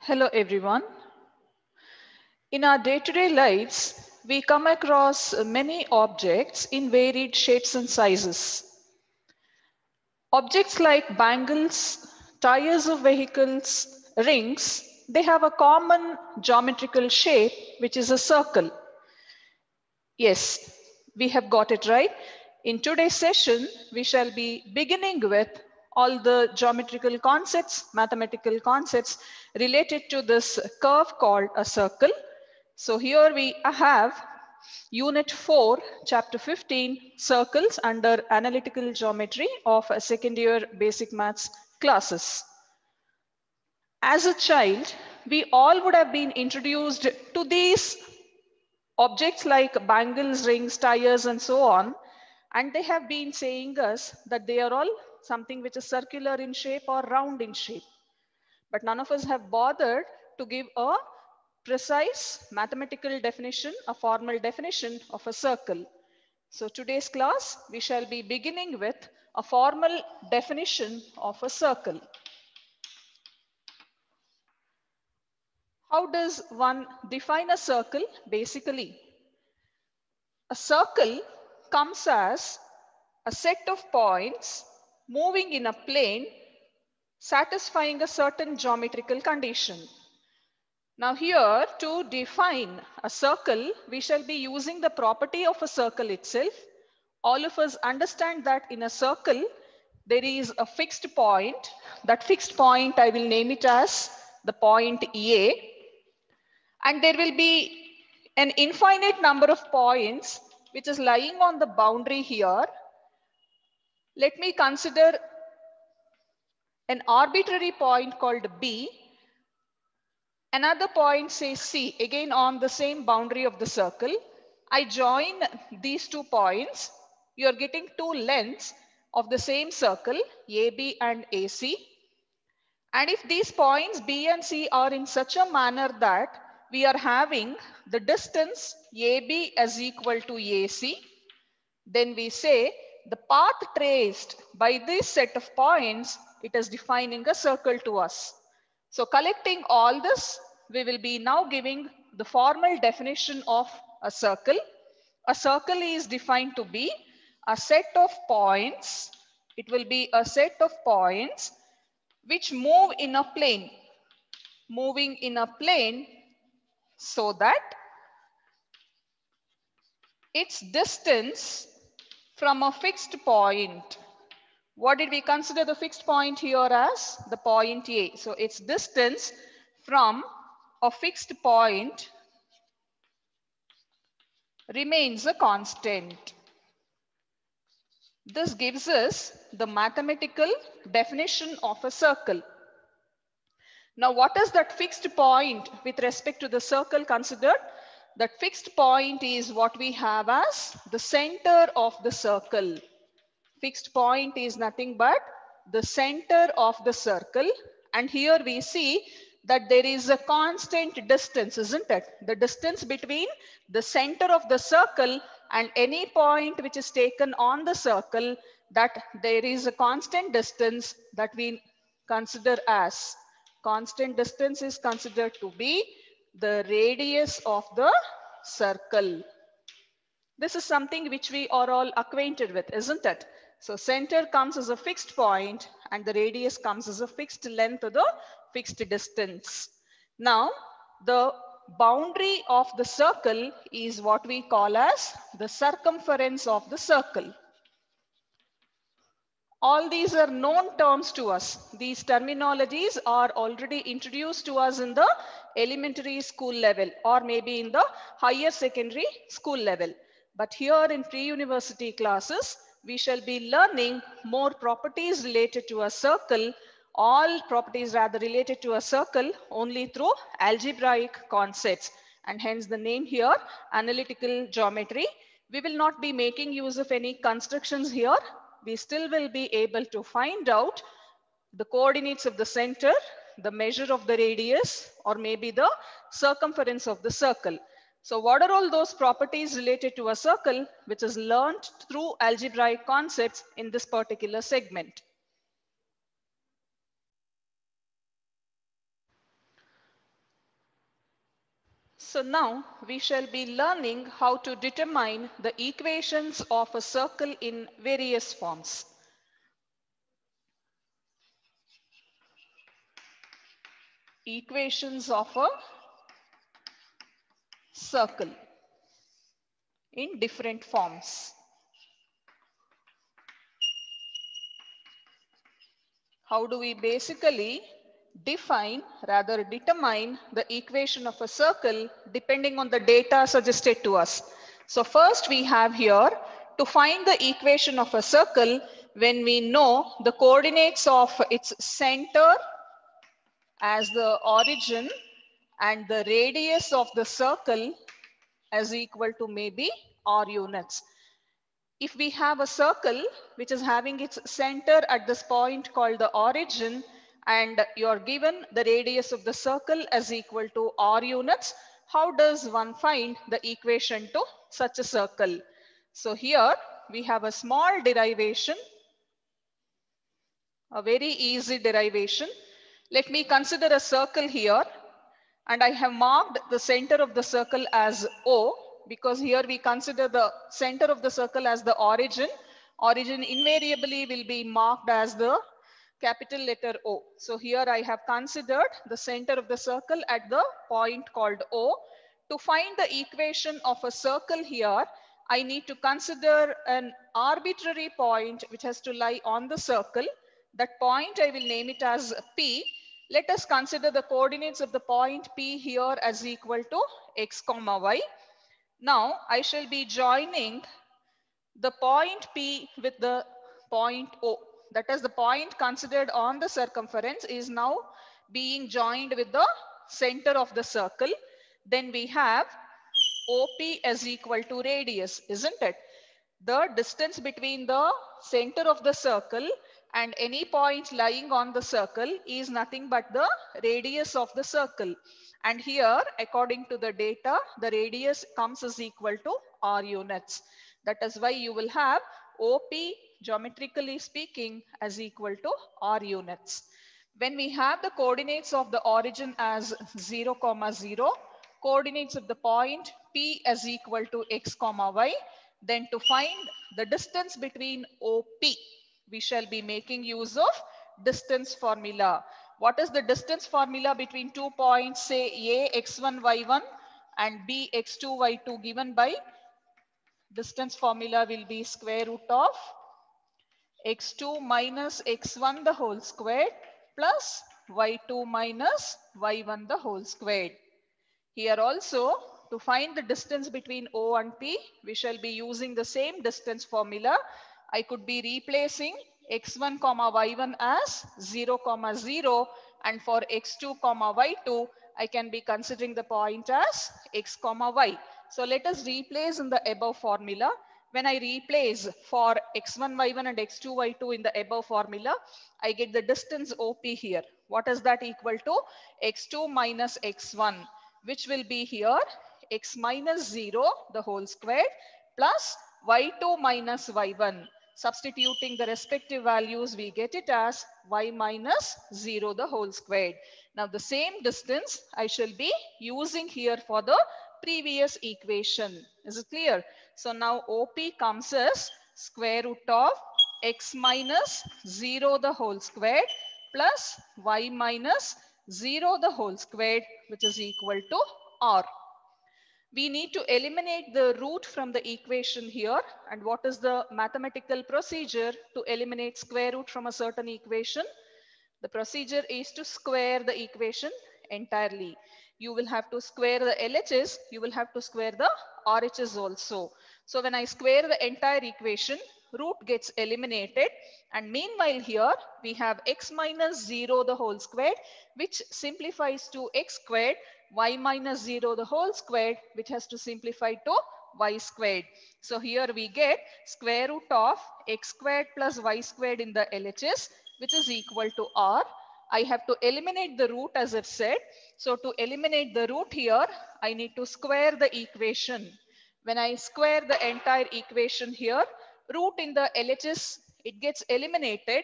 Hello everyone. In our day-to-day lives, we come across many objects in varied shapes and sizes. Objects like bangles, tires of vehicles, rings, they have a common geometrical shape, which is a circle. Yes, we have got it right. In today's session, we shall be beginning with all the geometrical concepts, mathematical concepts related to this curve called a circle. So here we have Unit 4, Chapter 15, Circles under Analytical Geometry of a second year basic maths classes. As a child, we all would have been introduced to these objects like bangles, rings, tires, and so on. And they have been saying us that they are all something which is circular in shape or round in shape. But none of us have bothered to give a precise mathematical definition, a formal definition of a circle. So today's class, we shall be beginning with a formal definition of a circle. How does one define a circle? Basically, a circle comes as a set of points moving in a plane satisfying a certain geometrical condition. Now here, to define a circle, we shall be using the property of a circle itself. All of us understand that in a circle, there is a fixed point. That fixed point, I will name it as the point A. And there will be an infinite number of points which is lying on the boundary here. Let me consider an arbitrary point called B. Another point say C, again on the same boundary of the circle. I join these 2 points. You are getting 2 lengths of the same circle, AB and AC. And if these points B and C are in such a manner that we are having the distance AB as equal to AC, then we say the path traced by this set of points, it is defining a circle to us. So collecting all this, we will be now giving the formal definition of a circle. A circle is defined to be a set of points. It will be a set of points which move in a plane, moving in a plane so that its distance from a fixed point. What did we consider the fixed point here as? The point A. So its distance from a fixed point remains a constant. This gives us the mathematical definition of a circle. Now, what is that fixed point with respect to the circle considered? That fixed point is what we have as the center of the circle. Fixed point is nothing but the center of the circle. And here we see that there is a constant distance, isn't it? The distance between the center of the circle and any point which is taken on the circle, that there is a constant distance that we consider as. Constant distance is considered to be the radius of the circle. This is something which we are all acquainted with, isn't it? So center comes as a fixed point and the radius comes as a fixed length or the fixed distance. Now, the boundary of the circle is what we call as the circumference of the circle. All these are known terms to us. These terminologies are already introduced to us in the elementary school level or maybe in the higher secondary school level. But here in pre-university classes, we shall be learning more properties related to a circle, all properties rather related to a circle only through algebraic concepts. And hence the name here, analytical geometry. We will not be making use of any constructions here. We still will be able to find out the coordinates of the center, the measure of the radius, or maybe the circumference of the circle. So what are all those properties related to a circle which is learned through algebraic concepts in this particular segment? So now we shall be learning how to determine the equations of a circle in various forms. Equations of a circle in different forms. How do we basically determine the equation of a circle depending on the data suggested to us? So first we have here to find the equation of a circle when we know the coordinates of its center as the origin and the radius of the circle as equal to maybe r units. If we have a circle which is having its center at this point called the origin and you're given the radius of the circle as equal to r units, how does one find the equation to such a circle? So here we have a small derivation, a very easy derivation. Let me consider a circle here and I have marked the center of the circle as O because here we consider the center of the circle as the origin. Origin invariably will be marked as the capital letter O. So here I have considered the center of the circle at the point called O. To find the equation of a circle here, I need to consider an arbitrary point which has to lie on the circle. That point I will name it as P. Let us consider the coordinates of the point P here as equal to x comma y. Now I shall be joining the point P with the point O. That is, the point considered on the circumference is now being joined with the center of the circle. Then we have OP as equal to radius, isn't it? The distance between the center of the circle and any point lying on the circle is nothing but the radius of the circle. And here, according to the data, the radius comes as equal to r units. That is why you will have OP, geometrically speaking, as equal to r units. When we have the coordinates of the origin as 0, 0, coordinates of the point P as equal to x, y, then to find the distance between OP, we shall be making use of distance formula. What is the distance formula between 2 points, say A, x1, y1 and B, x2, y2, given by distance formula will be square root of x2 minus x1 the whole squared plus y2 minus y1 the whole squared. Here also, to find the distance between O and P, we shall be using the same distance formula. I could be replacing x1 comma y1 as 0 comma 0 and for x2 comma y2 I can be considering the point as x comma y. So let us replace in the above formula. When I replace for x1 y1 and x2 y2 in the above formula, I get the distance OP here. What is that equal to? X2 minus x1, which will be here x minus 0 the whole squared plus y2 minus y1. Substituting the respective values, we get it as y minus 0 the whole squared. Now the same distance I shall be using here for the previous equation. Is it clear? So now OP comes as square root of x minus 0 the whole squared plus y minus 0 the whole squared, which is equal to r. We need to eliminate the root from the equation here. And what is the mathematical procedure to eliminate square root from a certain equation? The procedure is to square the equation entirely. You will have to square the LHS, you will have to square the RHS also. So when I square the entire equation, root gets eliminated. And meanwhile here, we have x minus 0 the whole squared, which simplifies to x squared, y minus 0 the whole squared, which has to simplify to y squared. So here we get square root of x squared plus y squared in the LHS, which is equal to r. I have to eliminate the root as I've said. So to eliminate the root here, I need to square the equation. When I square the entire equation here, root in the LHS, it gets eliminated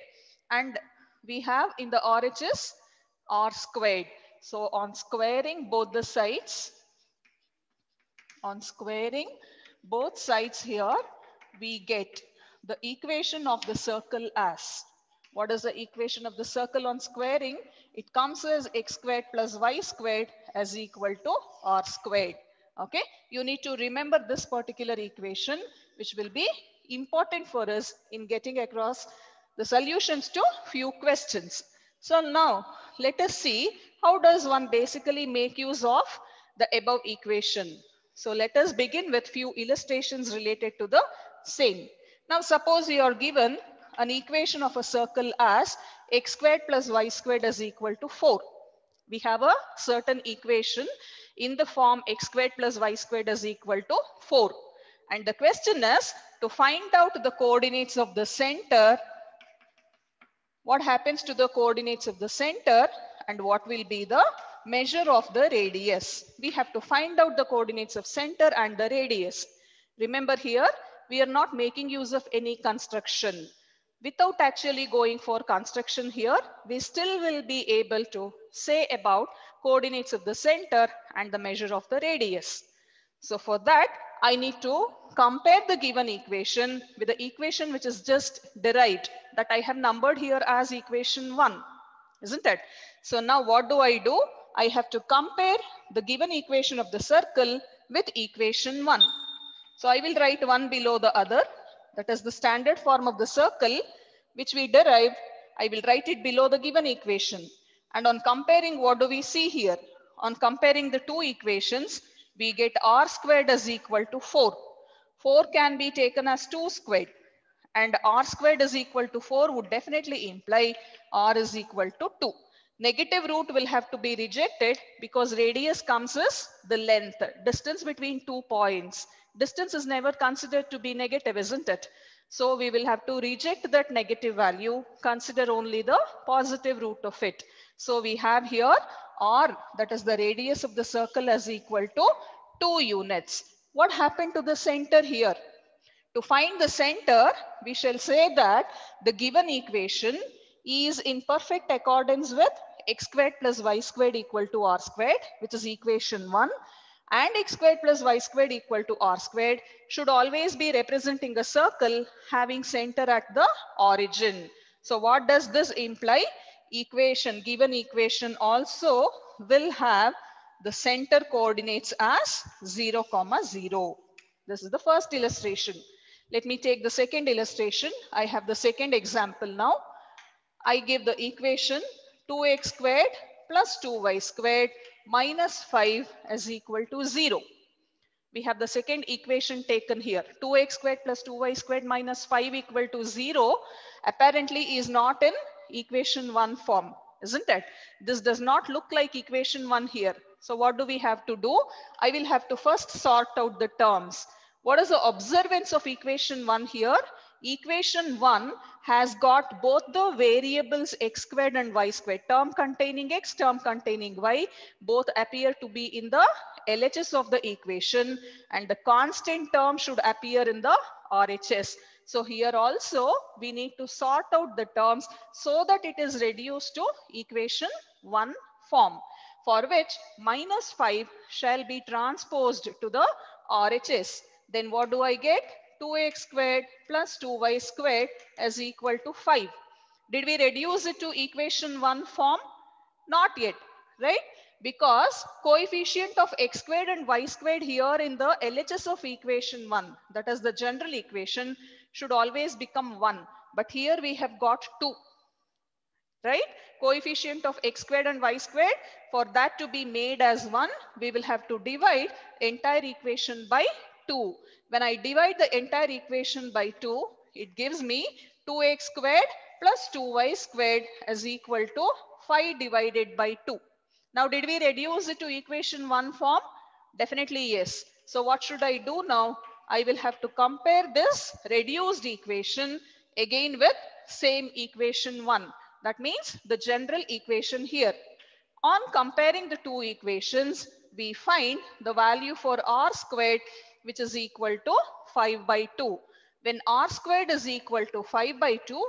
and we have in the RHS r squared. So on squaring both the sides, On squaring both sides here, we get the equation of the circle as. What is the equation of the circle on squaring? It comes as x squared plus y squared as equal to r squared. Okay, you need to remember this particular equation, which will be important for us in getting across the solutions to few questions. So now let us see how does one basically make use of the above equation. So let us begin with few illustrations related to the same. Now suppose you are given an equation of a circle as x squared plus y squared is equal to 4. We have a certain equation in the form x squared plus y squared is equal to 4. And the question is to find out the coordinates of the center. What happens to the coordinates of the center and what will be the measure of the radius? We have to find out the coordinates of center and the radius. Remember here, we are not making use of any construction. Without actually going for construction here, we still will be able to say about coordinates of the center and the measure of the radius. So for that, I need to compare the given equation with the equation which is just derived, that I have numbered here as equation 1, isn't it? So now what do? I have to compare the given equation of the circle with equation 1. So I will write one below the other. That is the standard form of the circle which we derived. I will write it below the given equation. And on comparing, what do we see here? On comparing the two equations, we get r squared is equal to 4. 4 can be taken as 2 squared. And r squared is equal to 4 would definitely imply r is equal to 2. Negative root will have to be rejected because radius comes as the length, distance between 2 points. Distance is never considered to be negative, isn't it? So we will have to reject that negative value, consider only the positive root of it. So we have here r, that is the radius of the circle, as equal to 2 units. What happened to the center here? To find the center, we shall say that the given equation is in perfect accordance with x squared plus y squared equal to r squared, which is equation 1, and x squared plus y squared equal to r squared should always be representing a circle having center at the origin. So what does this imply? Given equation also will have the center coordinates as 0, 0. This is the first illustration. Let me take the second illustration. I have the second example now. I give the equation 2x squared plus 2y squared minus 5 is equal to 0. We have the second equation taken here. 2x squared plus 2y squared minus 5 equal to 0 apparently is not in equation 1 form, isn't it? This does not look like equation 1 here. So what do we have to do? I will have to first sort out the terms. What is the observance of equation 1 here? Equation 1 has got both the variables x squared and y squared, term containing x, term containing y, both appear to be in the LHS of the equation, and the constant term should appear in the RHS. So here also we need to sort out the terms so that it is reduced to equation 1 form, for which minus 5 shall be transposed to the RHS. Then what do I get? 2x squared plus 2y squared is equal to 5. Did we reduce it to equation 1 form? Not yet, right? Because coefficient of x squared and y squared here in the LHS of equation 1, that is the general equation, should always become 1. But here we have got 2, right? Coefficient of x squared and y squared, for that to be made as 1, we will have to divide entire equation by 2. When I divide the entire equation by 2, it gives me 2x squared plus 2y squared is equal to 5 divided by 2. Now, did we reduce it to equation 1 form? Definitely yes. So what should I do now? I will have to compare this reduced equation again with same equation 1. That means the general equation here. On comparing the two equations, we find the value for r squared, which is equal to 5 by 2. When r squared is equal to 5 by 2,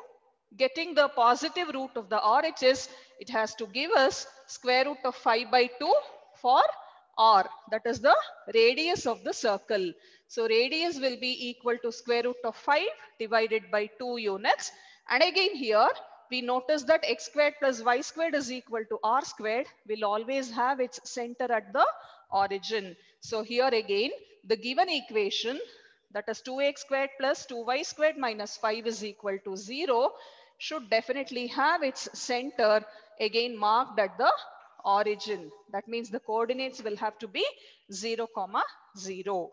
getting the positive root of the RHS, it has to give us square root of 5 by 2 for r, that is the radius of the circle. So radius will be equal to square root of 5 divided by 2 units. And again here we notice that x squared plus y squared is equal to r squared will always have its center at the origin. So here again the given equation, that is 2x squared plus 2y squared minus 5 is equal to 0, should definitely have its center again marked at the origin. That means the coordinates will have to be 0, 0.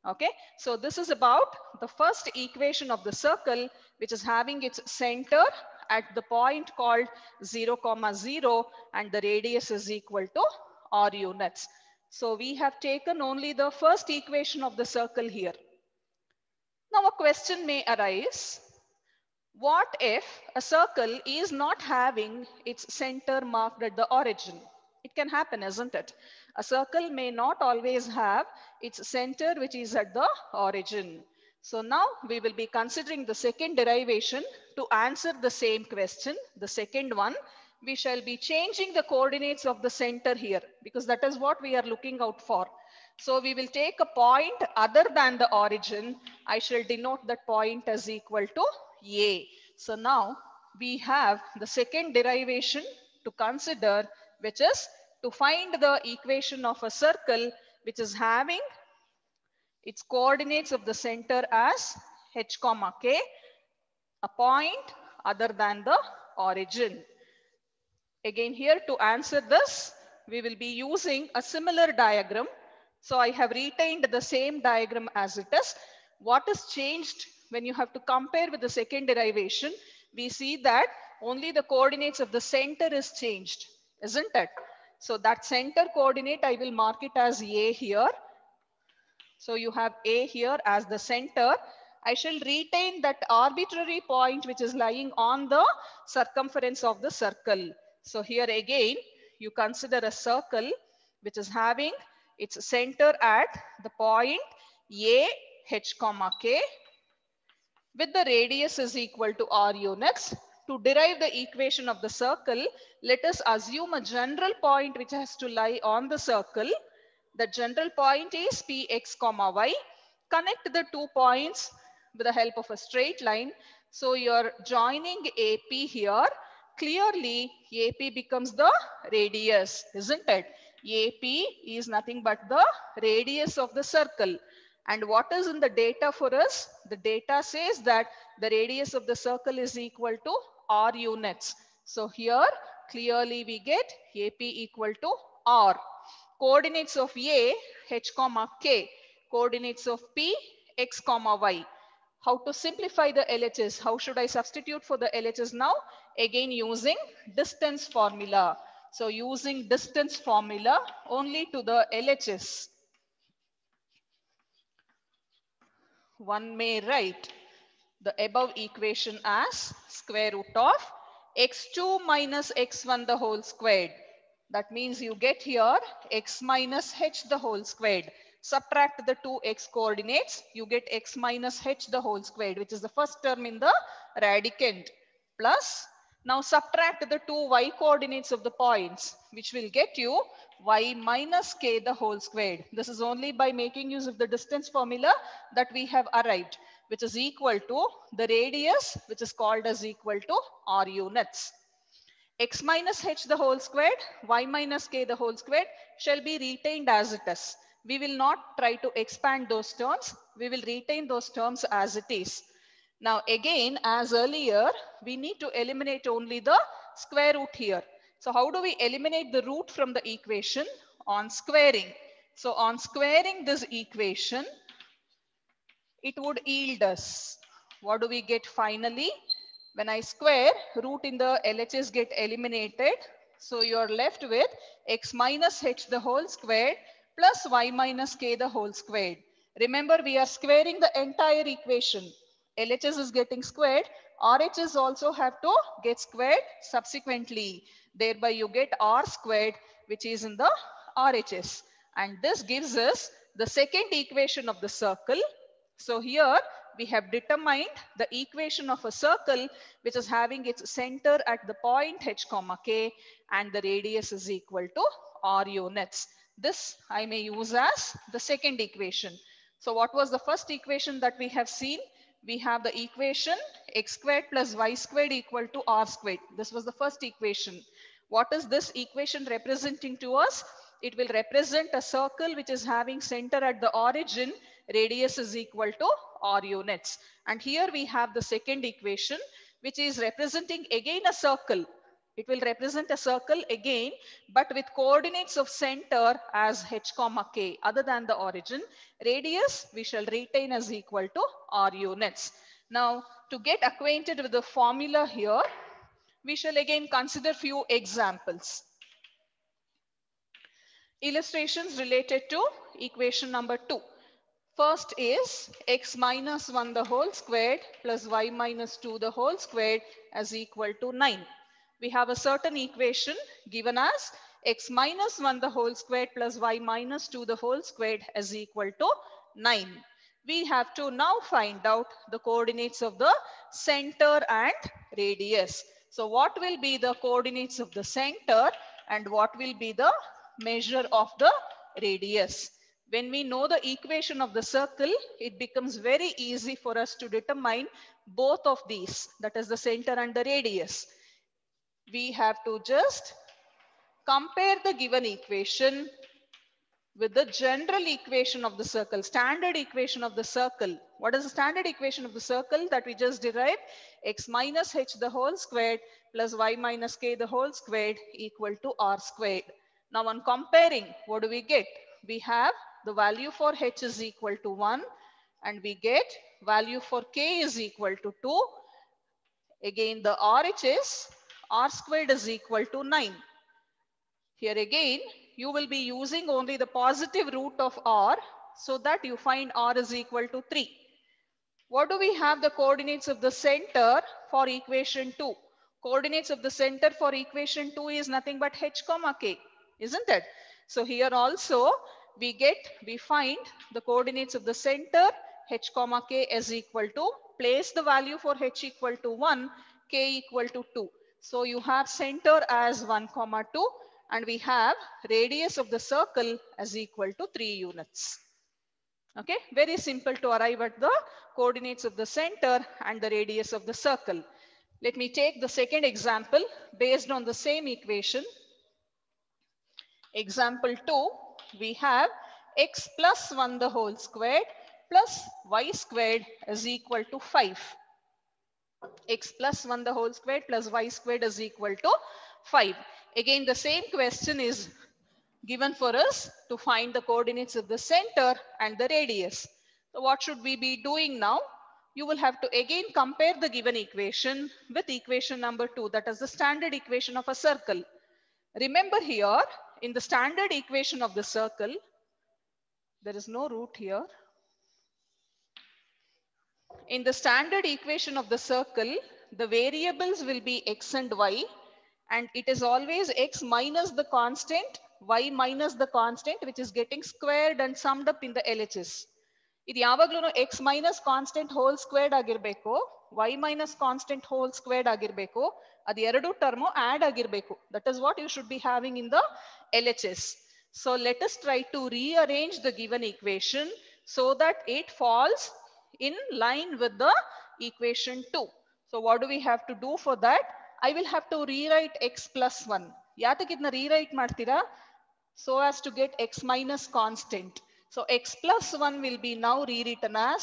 Okay, so this is about the first equation of the circle, which is having its center at the point called 0, 0, and the radius is equal to r units. So we have taken only the first equation of the circle here. Now a question may arise. What if a circle is not having its center marked at the origin? It can happen, isn't it? A circle may not always have its center which is at the origin. So now we will be considering the second derivation to answer the same question. The second one, we shall be changing the coordinates of the center here because that is what we are looking out for. So we will take a point other than the origin. I shall denote that point as equal to A. So now we have the second derivation to consider, which is to find the equation of a circle which is having its coordinates of the center as h comma k, a point other than the origin. Again here to answer this, we will be using a similar diagram. So I have retained the same diagram as it is. What is changed when you have to compare with the second derivation? We see that only the coordinates of the center is changed, isn't it? So that center coordinate, I will mark it as A here. So you have A here as the center. I shall retain that arbitrary point which is lying on the circumference of the circle. So here again, you consider a circle which is having its center at the point A, h comma k, with the radius is equal to r units. To derive the equation of the circle, let us assume a general point which has to lie on the circle. The general point is px comma y. Connect the 2 points with the help of a straight line. So you're joining AP here. Clearly, AP becomes the radius, isn't it? AP is nothing but the radius of the circle. And what is in the data for us? The data says that the radius of the circle is equal to r units. So here clearly we get AP equal to r. Coordinates of A, h comma k. Coordinates of P, x comma y. How to simplify the LHS? How should I substitute for the LHS now? Again using distance formula. So using distance formula only to the LHS. One may write the above equation as square root of x2 minus x1 the whole squared. That means you get here x minus h the whole squared. Subtract the two x coordinates, you get x minus h the whole squared, which is the first term in the radicand, plus now subtract the two y coordinates of the points, which will get you y minus k the whole squared. This is only by making use of the distance formula that we have arrived, which is equal to the radius, which is called as equal to r units. X minus h the whole squared, y minus k the whole squared shall be retained as it is. We will not try to expand those terms. We will retain those terms as it is. Now again, as earlier, we need to eliminate only the square root here. So how do we eliminate the root from the equation? On squaring. So on squaring this equation, it would yield us. What do we get finally? When I square, root in the LHS get eliminated. So you're left with x minus h the whole squared plus y minus k the whole squared. Remember, we are squaring the entire equation. LHS is getting squared. RHS also have to get squared subsequently. Thereby you get r squared, which is in the RHS. And this gives us the second equation of the circle. So here we have determined the equation of a circle which is having its center at the point h comma k and the radius is equal to r units. This I may use as the second equation. So what was the first equation that we have seen? We have the equation x squared plus y squared equal to r squared. This was the first equation. What is this equation representing to us? It will represent a circle which is having center at the origin, radius is equal to r units. And here we have the second equation which is representing again a circle. It will represent a circle again, but with coordinates of center as h comma k other than the origin. Radius we shall retain as equal to r units. Now to get acquainted with the formula here, we shall again consider few examples. Illustrations related to equation number 2. First is x minus 1 the whole squared plus y minus 2 the whole squared as equal to 9. We have a certain equation given as x minus 1 the whole squared plus y minus 2 the whole squared as equal to 9. We have to now find out the coordinates of the center and radius. So what will be the coordinates of the center and what will be the measure of the radius? When we know the equation of the circle, it becomes very easy for us to determine both of these, that is the center and the radius. We have to just compare the given equation with the general equation of the circle, standard equation of the circle. What is the standard equation of the circle that we just derived? X minus h the whole squared plus y minus k the whole squared equal to r squared. Now on comparing, what do we get? We have the value for h is equal to 1 and we get value for k is equal to 2. Again the RH is r squared is equal to 9. Here again, you will be using only the positive root of r so that you find r is equal to 3. What do we have the coordinates of the center for equation 2? Coordinates of the center for equation 2 is nothing but h comma k, isn't it? So here also we find the coordinates of the center h comma k is equal to, place the value for h equal to 1, k equal to 2. So you have center as 1 comma 2 and we have radius of the circle as equal to 3 units. Okay, very simple to arrive at the coordinates of the center and the radius of the circle. Let me take the second example based on the same equation. Example 2, we have x plus 1 the whole squared plus y squared is equal to 5. X plus 1 the whole squared plus y squared is equal to 5. Again, the same question is given for us to find the coordinates of the center and the radius. So what should we be doing now? You will have to again compare the given equation with equation number 2, that is the standard equation of a circle. Remember here, in the standard equation of the circle, there is no root here. In the standard equation of the circle, the variables will be x and y, and it is always x minus the constant, y minus the constant, which is getting squared and summed up in the LHS. ಇದು ಯಾವಾಗಲೂ x minus constant whole squared ಆಗಿರಬೇಕು, y minus constant whole squared ಆಗಿರಬೇಕು, ಅದು ಎರಡು term add ಆಗಿರಬೇಕು. That is what you should be having in the LHS. So let us try to rearrange the given equation so that it falls in line with the equation 2. So what do we have to do for that? I will have to rewrite x plus 1. ಯಾತಕ್ಕೆ ಇದನ್ನ rewrite ಮಾಡ್ತೀರಾ? So as to get x minus constant. So x plus 1 will be now rewritten as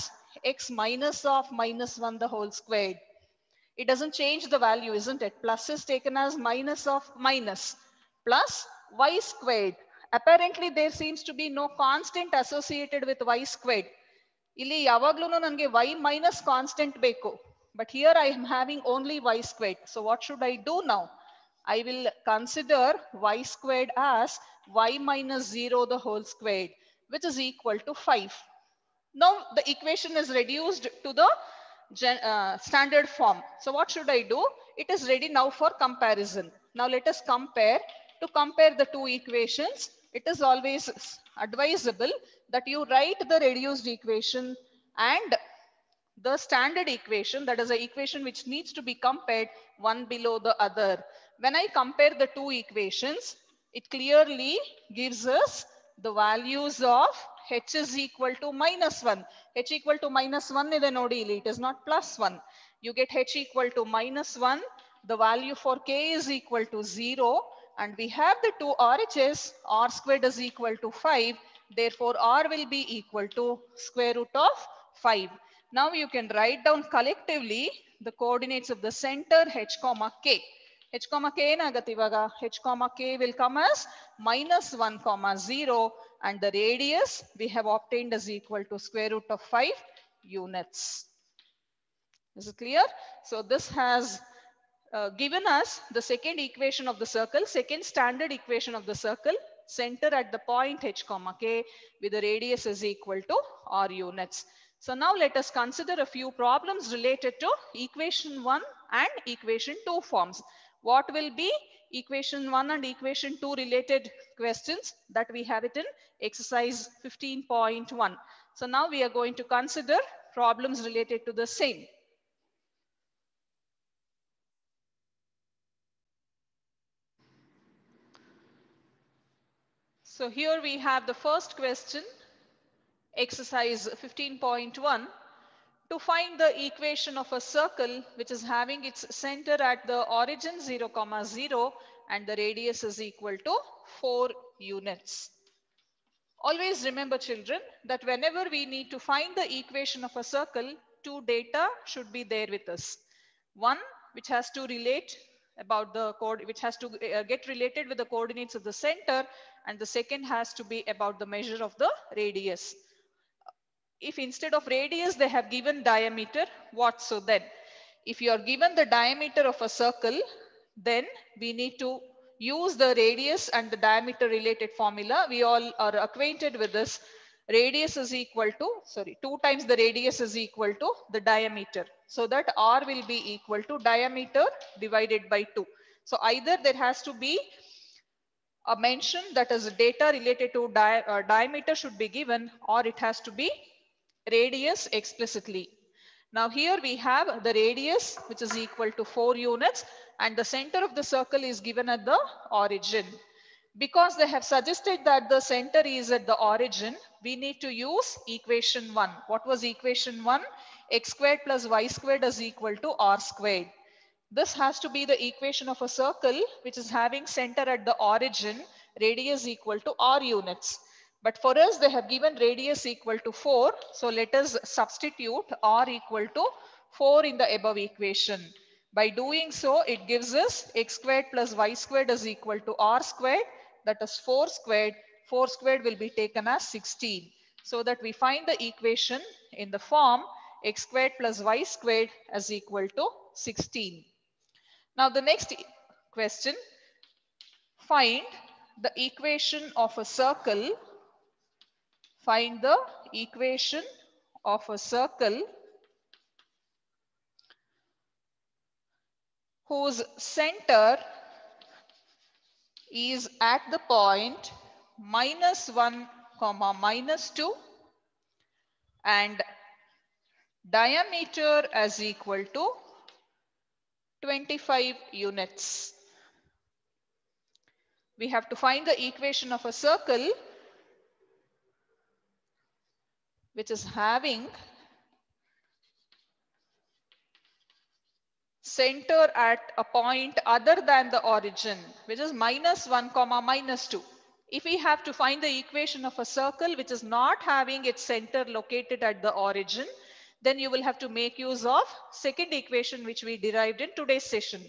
x minus of minus 1 the whole squared. It doesn't change the value, isn't it? Plus is taken as minus of minus plus y squared. Apparently there seems to be no constant associated with y squared. ಇಲ್ಲಿ ಯಾವಾಗಲೂ ನನಗೆ y minus constant ಬೇಕು. But here I am having only y squared. So what should I do now? I will consider y squared as y minus 0 the whole squared, which is equal to 5. Now the equation is reduced to the standard form. So what should I do? It is ready now for comparison. Now let us compare. To compare the two equations, it is always advisable that you write the reduced equation and the standard equation, that is the equation which needs to be compared one below the other. When I compare the two equations, it clearly gives us the values of h is equal to -1. H equal to -1 is nodi, it is not +1. You get h equal to -1. The value for k is equal to 0. And we have the two RHS, r squared is equal to 5. Therefore, r will be equal to square root of 5. Now you can write down collectively the coordinates of the center h comma k. h comma k ಏನಾಗತ್ತೆ ಇವಾಗ h comma k will come as -1 comma 0 and the radius we have obtained is equal to square root of 5 units. Is it clear? So this has given us the second equation of the circle, second standard equation of the circle, center at the point h comma k with the radius is equal to r units. So now let us consider a few problems related to equation 1 and equation 2 forms. What will be equation 1 and equation 2 related questions? That we have it in exercise 15.1. So now we are going to consider problems related to the same. So here we have the first question, exercise 15.1. To find the equation of a circle which is having its center at the origin 0, 0 and the radius is equal to 4 units. Always remember children that whenever we need to find the equation of a circle, two data should be there with us. One which has to relate about the which has to get related with the coordinates of the center, and the second has to be about the measure of the radius. If instead of radius they have given diameter, what so then? If you are given the diameter of a circle, then we need to use the radius and the diameter related formula. We all are acquainted with this. Radius is equal to, 2 times the radius is equal to the diameter. So that r will be equal to diameter divided by 2. So either there has to be a mention that is data related to diameter should be given, or it has to be radius explicitly. Now here we have the radius which is equal to 4 units and the center of the circle is given at the origin. Because they have suggested that the center is at the origin, we need to use equation 1. What was equation 1? X squared plus y squared is equal to r squared. This has to be the equation of a circle which is having center at the origin, radius equal to r units. But for us, they have given radius equal to 4. So let us substitute r equal to 4 in the above equation. By doing so, it gives us x squared plus y squared is equal to r squared. That is 4 squared. 4 squared will be taken as 16. So that we find the equation in the form x squared plus y squared is equal to 16. Now the next question, find the equation of a circle. Find the equation of a circle whose center is at the point -1, -2 and diameter as equal to 25 units. We have to find the equation of a circle which is having center at a point other than the origin, which is -1, -2. If we have to find the equation of a circle which is not having its center located at the origin, then you will have to make use of second equation which we derived in today's session.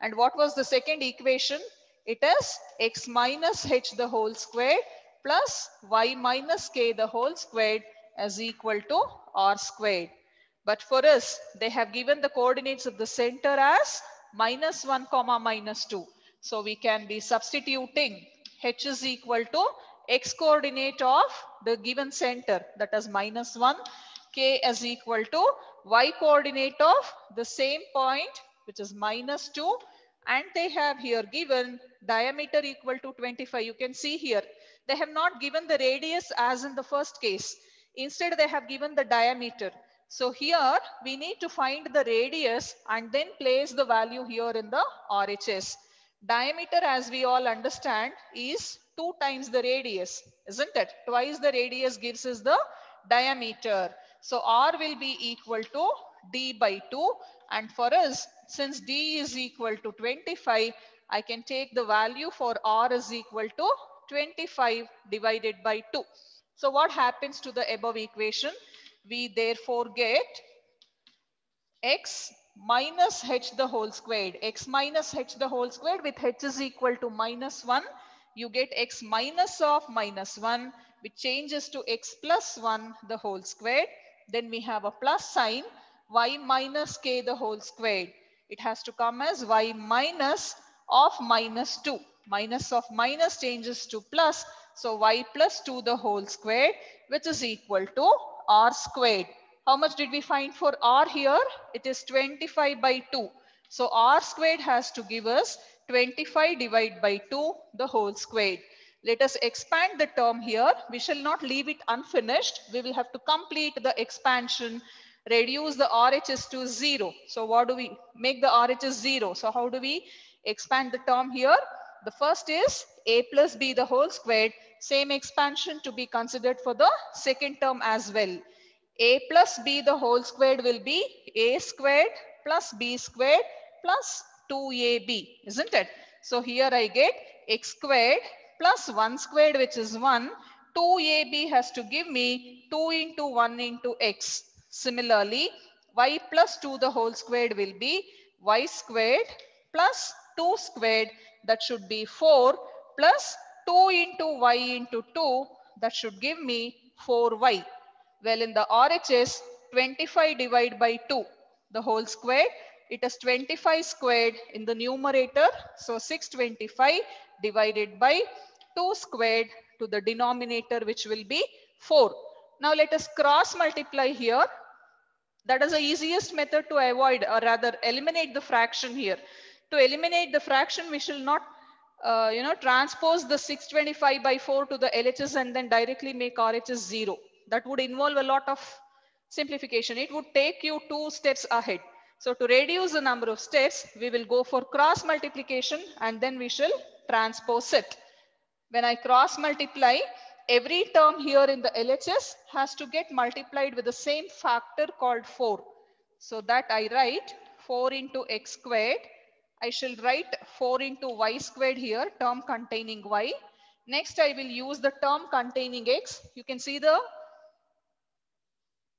And what was the second equation? It is x minus h the whole squared plus y minus k the whole squared is equal to r squared. But for us, they have given the coordinates of the center as -1, -2. So we can be substituting h is equal to x coordinate of the given center, that is -1, k is equal to y coordinate of the same point, which is -2, and they have here given diameter equal to 25. You can see here, they have not given the radius as in the first case. Instead, they have given the diameter. So here we need to find the radius and then place the value here in the RHS. Diameter, as we all understand, is 2 times the radius, isn't it? Twice the radius gives us the diameter. So R will be equal to D by 2. And for us, since D is equal to 25, I can take the value for R is equal to 25 divided by 2. So what happens to the above equation? We therefore get x minus h the whole squared. X minus h the whole squared, with h is equal to minus 1. You get x minus of minus 1, which changes to x plus 1 the whole squared. Then we have a plus sign, y minus k the whole squared. It has to come as y minus of minus 2. Minus of minus changes to plus. So y plus 2 the whole squared, which is equal to r squared. How much did we find for r here? It is 25 by 2. So r squared has to give us 25 divided by 2 the whole squared. Let us expand the term here. We shall not leave it unfinished. We will have to complete the expansion, reduce the RHS to 0. So what do we make the RHS 0? So how do we expand the term here? The first is a plus b the whole squared. Same expansion to be considered for the second term as well. A plus b the whole squared will be a squared plus b squared plus 2ab, isn't it? So here I get x squared plus 1 squared, which is 1. 2ab has to give me 2 into 1 into x. Similarly, y plus 2 the whole squared will be y squared plus 2 squared, that should be 4, plus 2 into y into 2, that should give me 4y. Well, in the RHS, 25 divided by 2, the whole squared, it is 25 squared in the numerator. So 625 divided by 2 squared to the denominator, which will be 4. Now let us cross multiply here. That is the easiest method to avoid, or rather eliminate the fraction here. To eliminate the fraction, we shall not transpose the 625 by 4 to the LHS and then directly make RHS 0. That would involve a lot of simplification. It would take you 2 steps ahead. So to reduce the number of steps, we will go for cross multiplication and then we shall transpose it. When I cross multiply, every term here in the LHS has to get multiplied with the same factor called 4. So that I write 4 into x squared. I shall write 4 into y squared here, term containing y. Next, I will use the term containing x. You can see the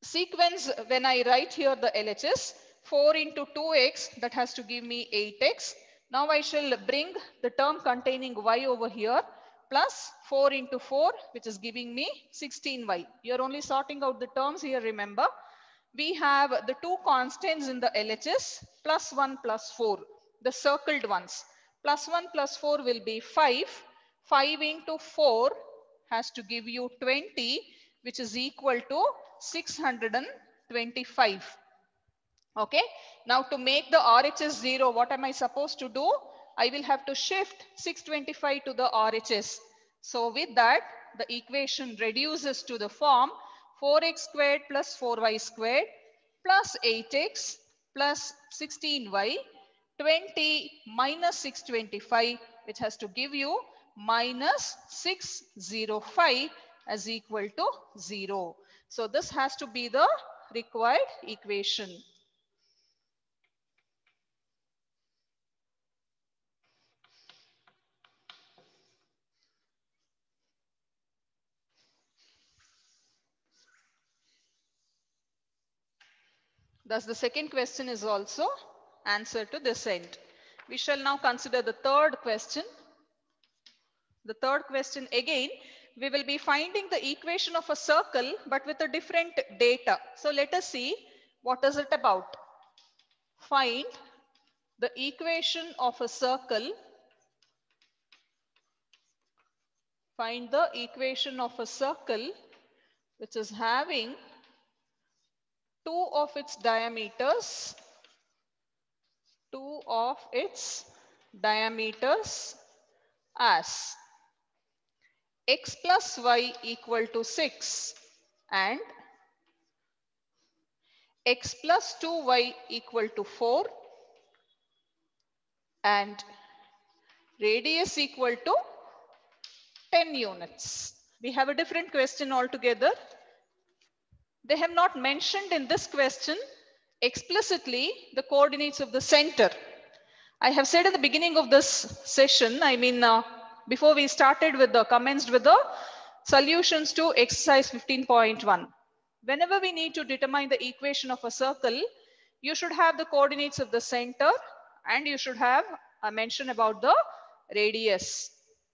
sequence when I write here the LHS. 4 into 2x, that has to give me 8x. Now I shall bring the term containing y over here, plus 4 into 4, which is giving me 16y. You're only sorting out the terms here, remember. We have the two constants in the LHS, plus 1 plus 4, the circled ones. Plus 1 plus 4 will be 5. 5 into 4 has to give you 20, which is equal to 625. Okay. Now to make the RHS 0, what am I supposed to do? I will have to shift 625 to the RHS. So with that, the equation reduces to the form 4x squared plus 4y squared plus 8x plus 16y, 20 minus 625, which has to give you minus 605 as equal to 0. So this has to be the required equation. Thus, the second question is also answered to this end. We shall now consider the third question. The third question, again, we will be finding the equation of a circle, but with a different data. So let us see what is it about. Find the equation of a circle. Find the equation of a circle which is having 2 of its diameters, as x plus y equal to 6 and x plus 2y equal to 4 and radius equal to 10 units. We have a different question altogether. They have not mentioned in this question explicitly the coordinates of the center. I have said at the beginning of this session, before we started with commenced with the solutions to exercise 15.1. Whenever we need to determine the equation of a circle, you should have the coordinates of the center and you should have a mention about the radius.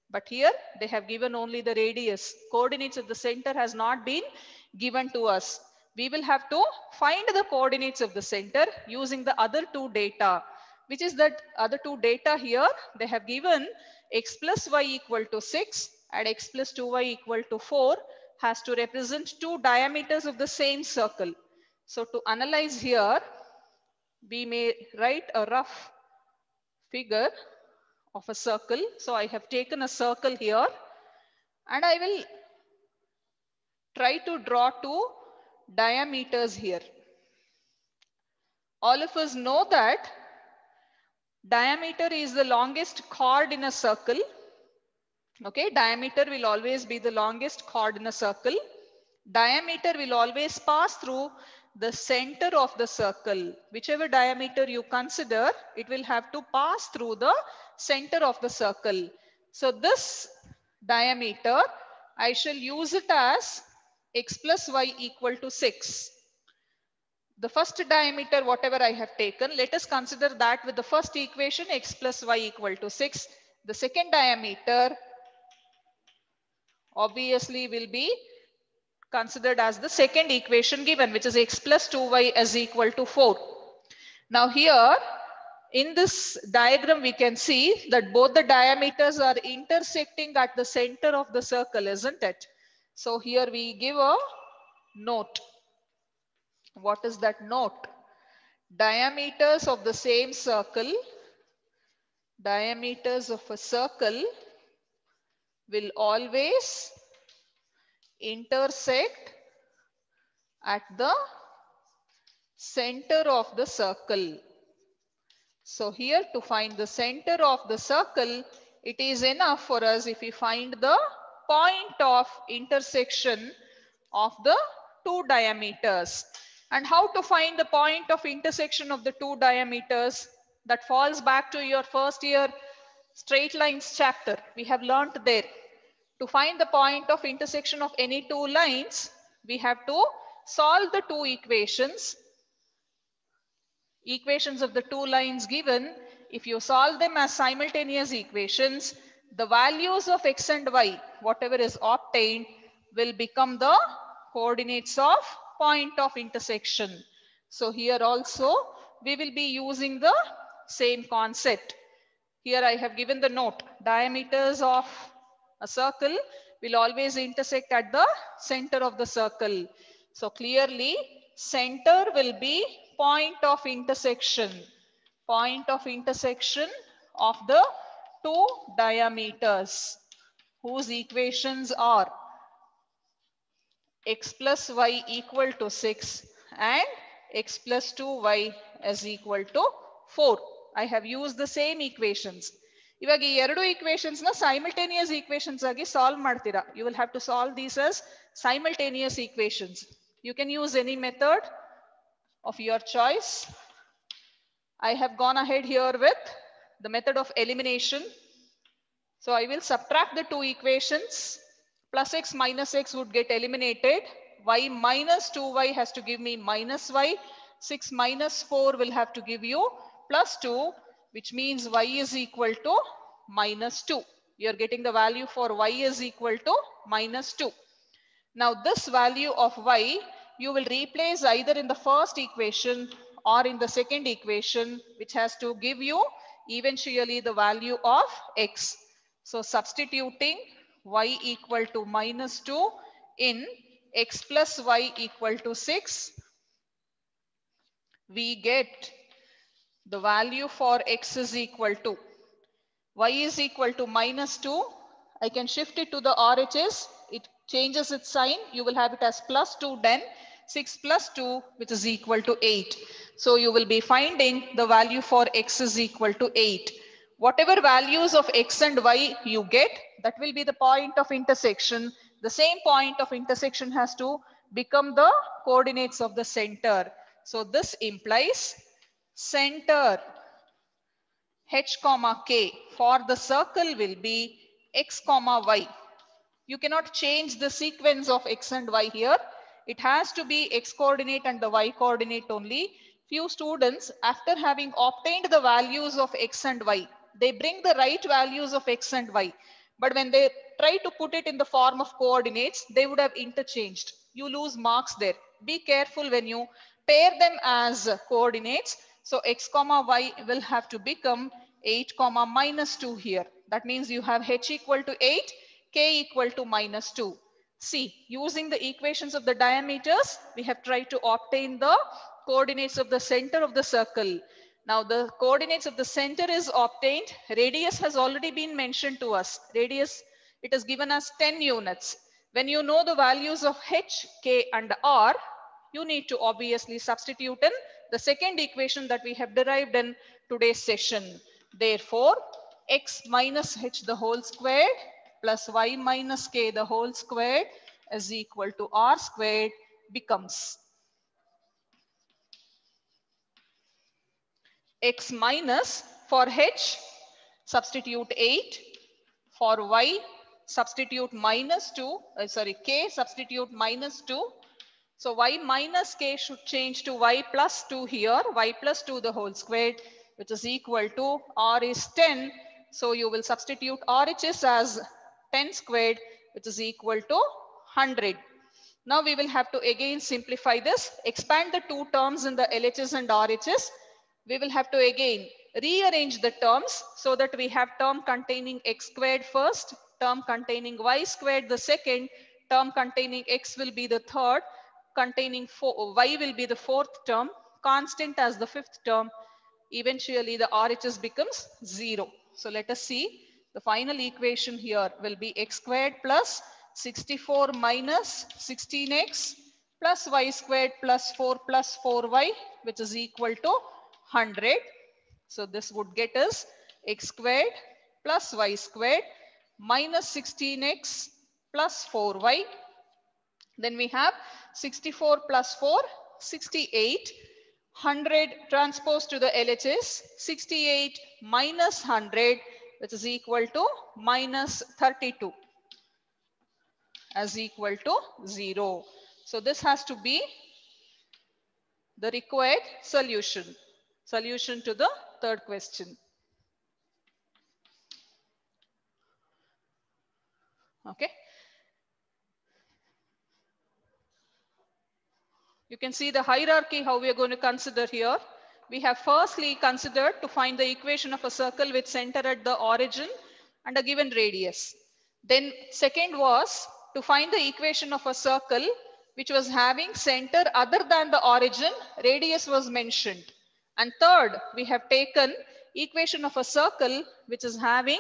But here they have given only the radius. Coordinates of the center has not been given to us. We will have to find the coordinates of the center using the other two data, which is that other two data here. They have given x plus y equal to 6 and x plus 2y equal to 4 has to represent two diameters of the same circle. So to analyze here, we may write a rough figure of a circle. So I have taken a circle here and I will try to draw two diameters here. All of us know that diameter is the longest chord in a circle. Okay, diameter will always be the longest chord in a circle. Diameter will always pass through the center of the circle. Whichever diameter you consider, it will have to pass through the center of the circle. So this diameter, I shall use it as x plus y equal to 6. The first diameter, whatever I have taken, let us consider that with the first equation, x plus y equal to 6. The second diameter obviously will be considered as the second equation given, which is x plus 2y is equal to 4. Now here in this diagram, we can see that both the diameters are intersecting at the center of the circle, isn't it? So here we give a note. What is that note? Diameters of the same circle, diameters of a circle will always intersect at the center of the circle. So here to find the center of the circle, it is enough for us if we find the point of intersection of the two diameters. And how to find the point of intersection of the two diameters? That falls back to your first year straight lines chapter. We have learnt there. To find the point of intersection of any two lines, we have to solve the two equations. Equations of the two lines given, if you solve them as simultaneous equations, the values of x and y, whatever is obtained, will become the coordinates of point of intersection. So here also we will be using the same concept. Here I have given the note. Diameters of a circle will always intersect at the center of the circle. So clearly center will be point of intersection. Point of intersection of the two diameters whose equations are x plus y equal to 6 and x plus 2y is equal to 4. I have used the same equations. ಇವಾಗ ಈ ಎರಡು equations ನ simultaneous equations ಆಗಿ solve ಮಾಡ್ತೀರಾ. You will have to solve these as simultaneous equations. You can use any method of your choice. I have gone ahead here with the method of elimination. So I will subtract the two equations. Plus x minus x would get eliminated. Y minus 2y has to give me minus y. 6 minus 4 will have to give you plus 2, which means y is equal to minus 2. You are getting the value for y is equal to minus 2. Now this value of y, you will replace either in the first equation or in the second equation, which has to give you eventually the value of x. So substituting y equal to minus 2 in x plus y equal to 6, we get the value for x is equal to, y is equal to minus 2. I can shift it to the RHS. It changes its sign. You will have it as plus 2 then 6 plus 2, which is equal to 8. So you will be finding the value for x is equal to 8. Whatever values of x and y you get, that will be the point of intersection. The same point of intersection has to become the coordinates of the center. So this implies center h comma k for the circle will be x comma y. You cannot change the sequence of x and y here. It has to be x coordinate and the y coordinate only. Few students, after having obtained the values of x and y, they bring the right values of x and y. But when they try to put it in the form of coordinates, they would have interchanged. You lose marks there. Be careful when you pair them as coordinates. So x comma y will have to become 8 comma minus 2 here. That means you have h equal to 8, k equal to minus 2. See, using the equations of the diameters, we have tried to obtain the coordinates of the center of the circle. Now the coordinates of the center is obtained. Radius has already been mentioned to us. Radius, it is given as 10 units. When you know the values of h, k and r, you need to obviously substitute in the second equation that we have derived in today's session. Therefore, x minus h the whole squared plus y minus k the whole squared is equal to r squared becomes x minus for h substitute 8, for y substitute minus 2, k substitute minus 2. So y minus k should change to y plus 2 here, y plus 2 the whole squared, which is equal to r is 10. So you will substitute RHS as 10 squared, which is equal to 100. Now we will have to again simplify this, expand the two terms in the LHS and RHS. We will have to again rearrange the terms so that we have term containing x squared first, term containing y squared the second, term containing x will be the third, containing y will be the fourth term, constant as the fifth term. Eventually the RHS becomes 0. So let us see. The final equation here will be x squared plus 64 minus 16x plus y squared plus 4 plus 4y, which is equal to 100. So this would get us x squared plus y squared minus 16x plus 4y. Then we have 64 plus 4, 68. 100 transposed to the LHS, 68 minus 100, which is equal to minus 32 as equal to 0. So this has to be the required solution. Solution to the third question. Okay. You can see the hierarchy how we are going to consider here. We have firstly considered to find the equation of a circle with center at the origin and a given radius. Then second was to find the equation of a circle which was having center other than the origin, radius was mentioned. And third, we have taken equation of a circle which is having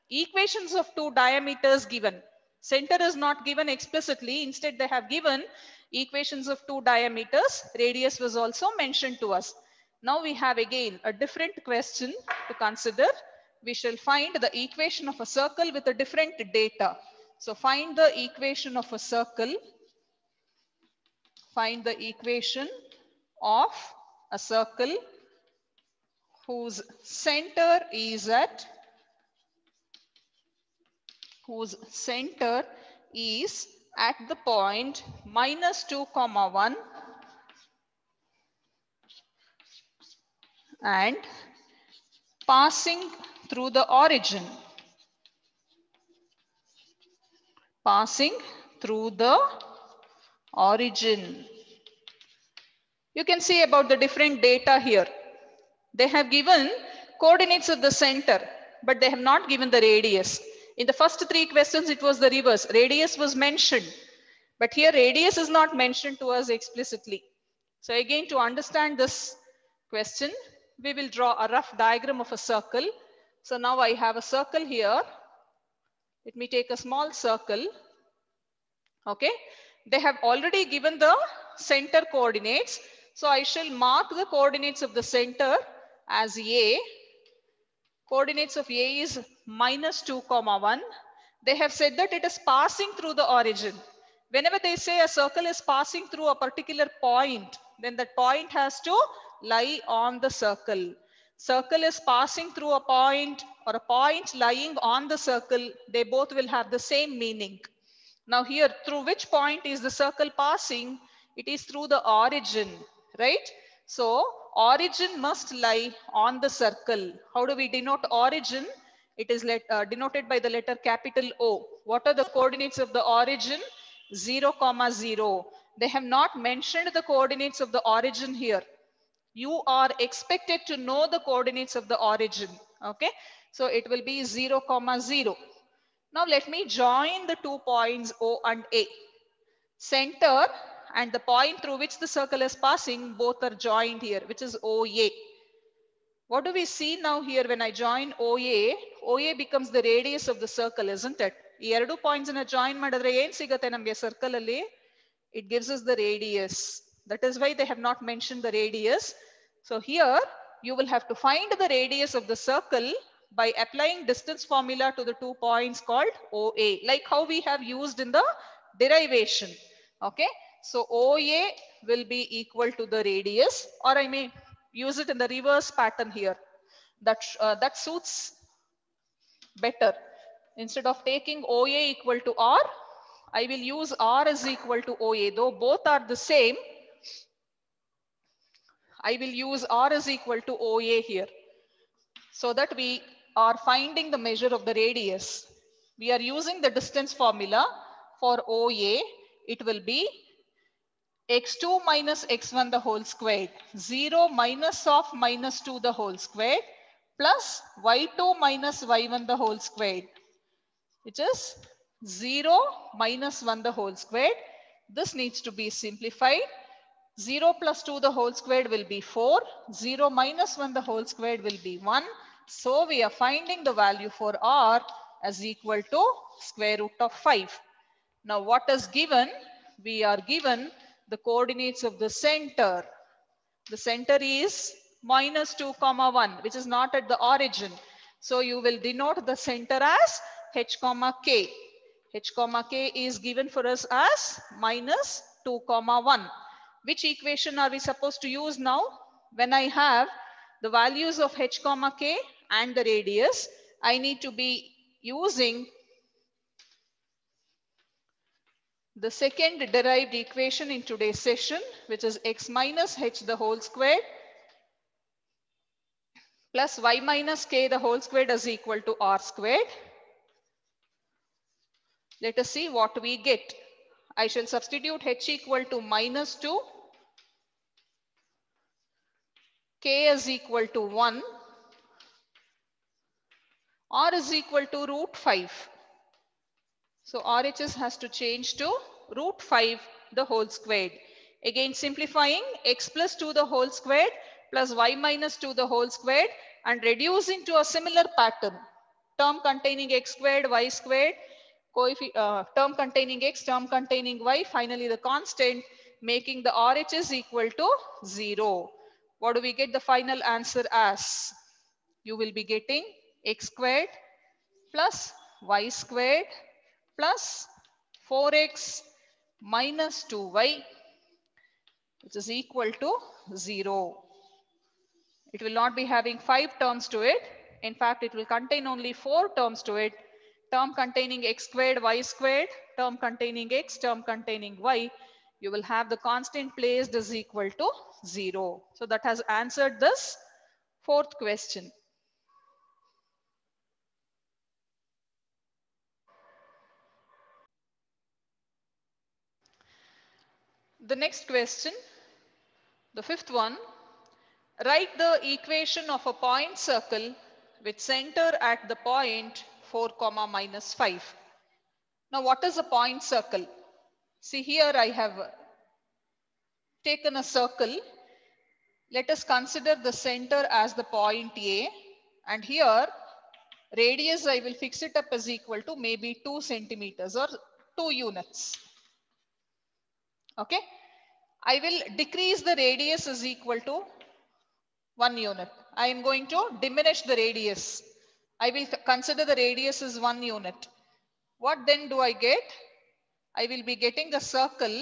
equations of two diameters given. Center is not given explicitly, instead they have given equations of two diameters, radius was also mentioned to us. Now we have again a different question to consider. We shall find the equation of a circle with a different data. So find the equation of a circle. Find the equation of a circle whose center is at the point minus 2 comma 1 and passing through the origin. Passing through the origin. You can see about the different data here. They have given coordinates of the center, but they have not given the radius. In the first three questions, it was the reverse. Radius was mentioned, but here radius is not mentioned to us explicitly. So again, to understand this question, we will draw a rough diagram of a circle. So now I have a circle here. Let me take a small circle. Okay. They have already given the center coordinates. So I shall mark the coordinates of the center as A. Coordinates of A is minus 2 comma 1. They have said that it is passing through the origin. Whenever they say a circle is passing through a particular point, then that point has to lie on the circle. Circle is passing through a point or a point lying on the circle, they both will have the same meaning. Now here, through which point is the circle passing? It is through the origin, right? So origin must lie on the circle. How do we denote origin? It is denoted by the letter capital O. What are the coordinates of the origin? 0, 0. They have not mentioned the coordinates of the origin here. You are expected to know the coordinates of the origin. Okay. So it will be 0, 0. Now let me join the 2 points O and A. Center and the point through which the circle is passing, both are joined here, which is OA. What do we see now here when I join OA? OA becomes the radius of the circle, isn't it? ಈ ಎರಡು points in a join ಮಾಡಿದ್ರೆ ಏನು ಸಿಗುತ್ತೆ ನಮಗೆ circle ಅಲ್ಲಿ? It gives us the radius. That is why they have not mentioned the radius. So here you will have to find the radius of the circle by applying distance formula to the 2 points called OA, like how we have used in the derivation. Okay, so OA will be equal to the radius, or I may use it in the reverse pattern here. That suits better. Instead of taking OA equal to R, I will use R is equal to OA. Though both are the same, I will use R is equal to OA here, so that we are finding the measure of the radius. We are using the distance formula for OA. It will be x2 minus x1 the whole squared, 0 minus of minus 2 the whole squared, plus y2 minus y1 the whole squared, which is 0 minus 1 the whole squared. This needs to be simplified. 0 plus 2 the whole squared will be 4. 0 minus 1 the whole squared will be 1. So we are finding the value for R as equal to square root of 5. Now what is given? We are given the coordinates of the center. The center is minus 2 comma 1, which is not at the origin. So you will denote the center as h comma k. H comma k is given for us as minus 2 comma 1. Which equation are we supposed to use now? When I have the values of h comma k and the radius, I need to be using the second derived equation in today's session, which is x minus h the whole squared plus y minus k the whole squared is equal to r squared. Let us see what we get. I shall substitute h equal to minus 2, k is equal to 1, r is equal to root 5. So RHS has to change to root 5 the whole squared. Again simplifying, x plus 2 the whole squared plus y minus 2 the whole squared, and reducing to a similar pattern. Term containing x squared, y squared, term containing x, term containing y, finally the constant, making the RHS equal to 0. What do we get the final answer as? You will be getting x squared plus y squared plus 4x minus 2y, which is equal to 0. It will not be having 5 terms to it. In fact, it will contain only 4 terms to it. Term containing x squared, y squared, term containing x, term containing y. You will have the constant placed is equal to 0. So that has answered this fourth question. The next question, the fifth one, write the equation of a point circle with center at the point 4 comma minus 5. Now what is a point circle? See here I have taken a circle. Let us consider the center as the point A, and here radius I will fix it up as equal to maybe 2 centimeters or 2 units. Okay. I will decrease the radius is equal to 1 unit. I am going to diminish the radius. I will consider the radius as 1 unit. What then do I get? I will be getting a circle.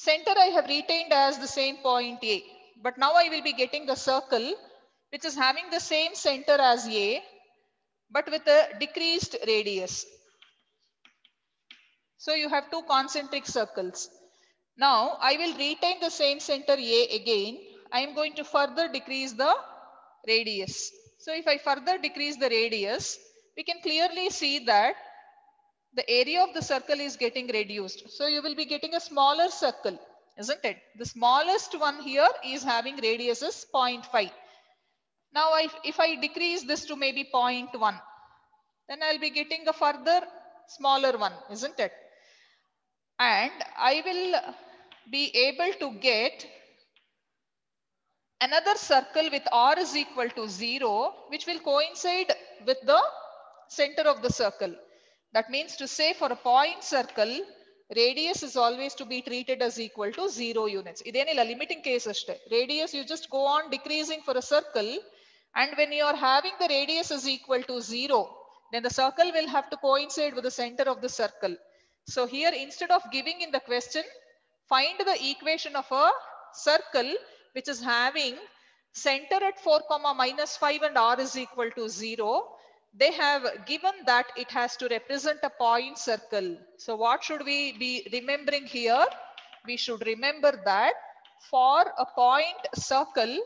Center I have retained as the same point A. But now I will be getting a circle which is having the same center as A, but with a decreased radius. So you have two concentric circles. Now I will retain the same center A again. I am going to further decrease the radius. So if I further decrease the radius, we can clearly see that the area of the circle is getting reduced. So you will be getting a smaller circle, isn't it? The smallest one here is having radius as 0.5. Now if I decrease this to maybe 0.1, then I'll be getting a further smaller one, isn't it? And I will be able to get another circle with r is equal to 0, which will coincide with the center of the circle. That means to say for a point circle, radius is always to be treated as equal to 0 units. Idenilla limiting case ashte. Radius you just go on decreasing for a circle, and when you are having the radius is equal to 0, then the circle will have to coincide with the center of the circle. So here instead of giving in the question, find the equation of a circle which is having center at 4, -5 and r is equal to 0. They have given that it has to represent a point circle. So what should we be remembering here? We should remember that for a point circle,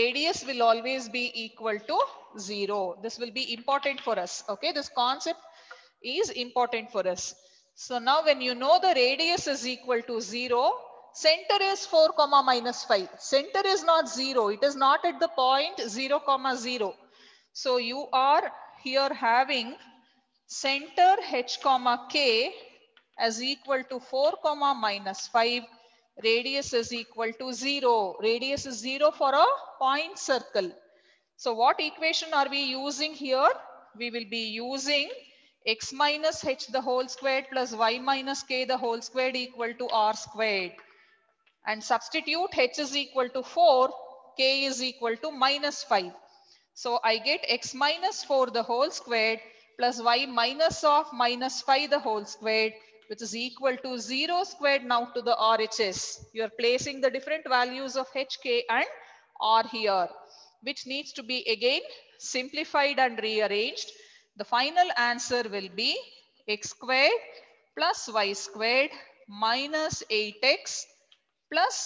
radius will always be equal to 0. This will be important for us. Okay, this concept is important for us. So now when you know the radius is equal to 0, center is 4, -5. Center is not 0. It is not at the point 0, 0. So you are here having center h, k as equal to 4, -5. Radius is equal to 0. Radius is 0 for a point circle. So what equation are we using here? We will be using x minus h the whole squared plus y minus k the whole squared equal to r squared. And substitute h is equal to 4, k is equal to -5. So I get x minus 4 the whole squared plus y minus of -5 the whole squared, which is equal to 0 squared now to the RHS. You are placing the different values of h, k and r here, which needs to be again simplified and rearranged. The final answer will be x squared plus y squared minus 8x plus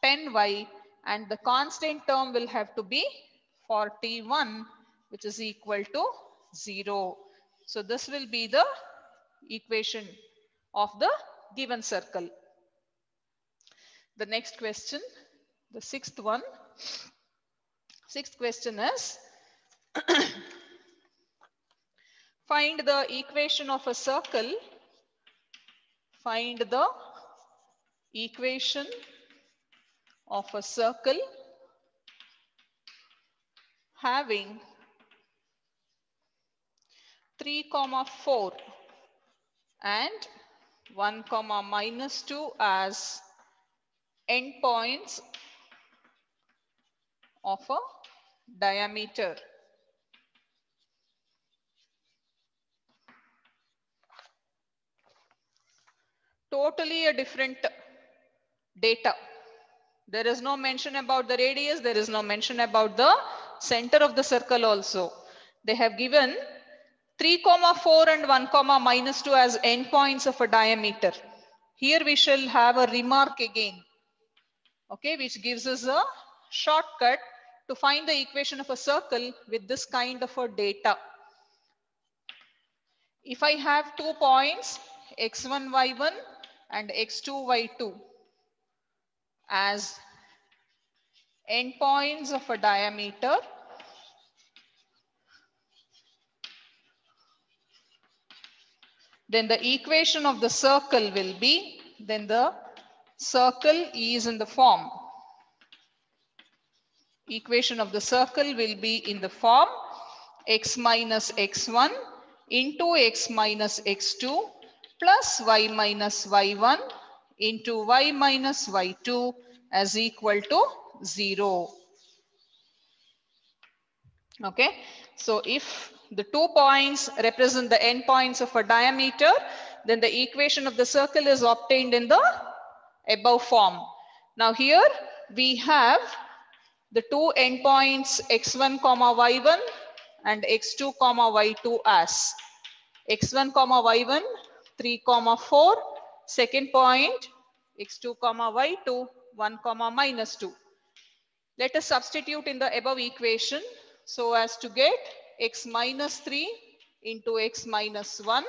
10y, and the constant term will have to be 41, which is equal to 0. So this will be the equation of the given circle. The next question, the sixth one. Sixth question is find the equation of a circle. Find the equation of a circle having 3, 4 and 1, -2 as endpoints of a diameter. Totally a different data. There is no mention about the radius. There is no mention about the center of the circle also. They have given 3, 4 and 1, -2 as endpoints of a diameter. Here we shall have a remark again, okay, which gives us a shortcut to find the equation of a circle with this kind of a data. If I have 2 points, x1, y1 and x2, y2 as endpoints of a diameter, then the equation of the circle will be, then the circle is in the form. Equation of the circle will be in the form x minus x1 into x minus x2 plus y minus y1 into y minus y2 as equal to 0. Okay, so if the 2 points represent the endpoints of a diameter, then the equation of the circle is obtained in the above form. Now here we have the 2 endpoints x1 comma y1 and x2 comma y2 as x1 comma y1 3 comma 4, second point x2 comma y2 1 comma minus 2. Let us substitute in the above equation so as to get x minus 3 into x minus 1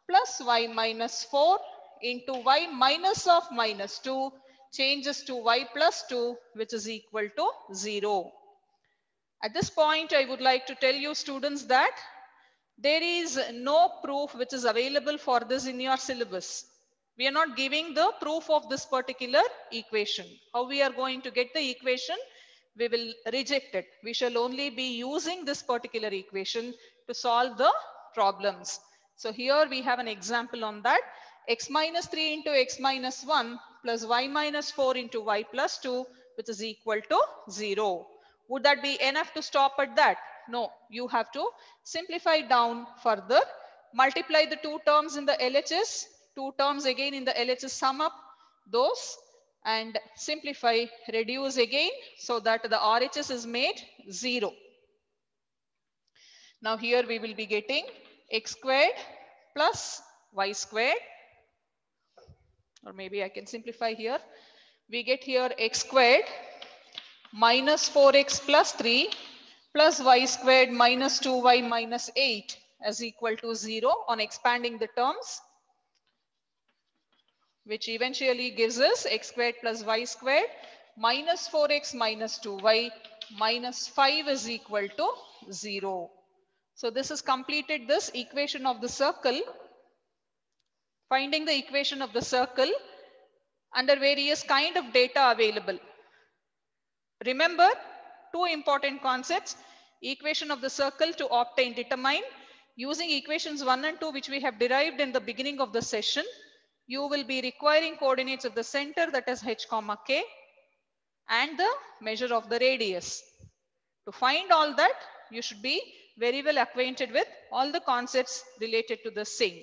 plus y minus 4 into y minus of minus 2 changes to y plus 2, which is equal to 0. At this point, I would like to tell you students that there is no proof which is available for this in your syllabus. We are not giving the proof of this particular equation. How we are going to get the equation? We will reject it. We shall only be using this particular equation to solve the problems. So here we have an example on that. X minus 3 into x minus 1 plus y minus 4 into y plus 2, which is equal to 0. Would that be enough to stop at that? No, you have to simplify down further. Multiply the two terms in the LHS, two terms again in the LHS, sum up those and simplify, reduce again so that the RHS is made 0. Now here we will be getting x squared plus y squared, or maybe I can simplify here. We get here x squared minus 4x plus 3 plus y squared minus 2y minus 8 as equal to 0 on expanding the terms, which eventually gives us x squared plus y squared minus 4x minus 2y minus 5 is equal to 0. So this has completed this equation of the circle. Finding the equation of the circle under various kind of data available. Remember two important concepts: equation of the circle to obtain, determine. Using equations 1 and 2 which we have derived in the beginning of the session, you will be requiring coordinates of the center, that is h comma k, and the measure of the radius. To find all that, you should be very well acquainted with all the concepts related to the same.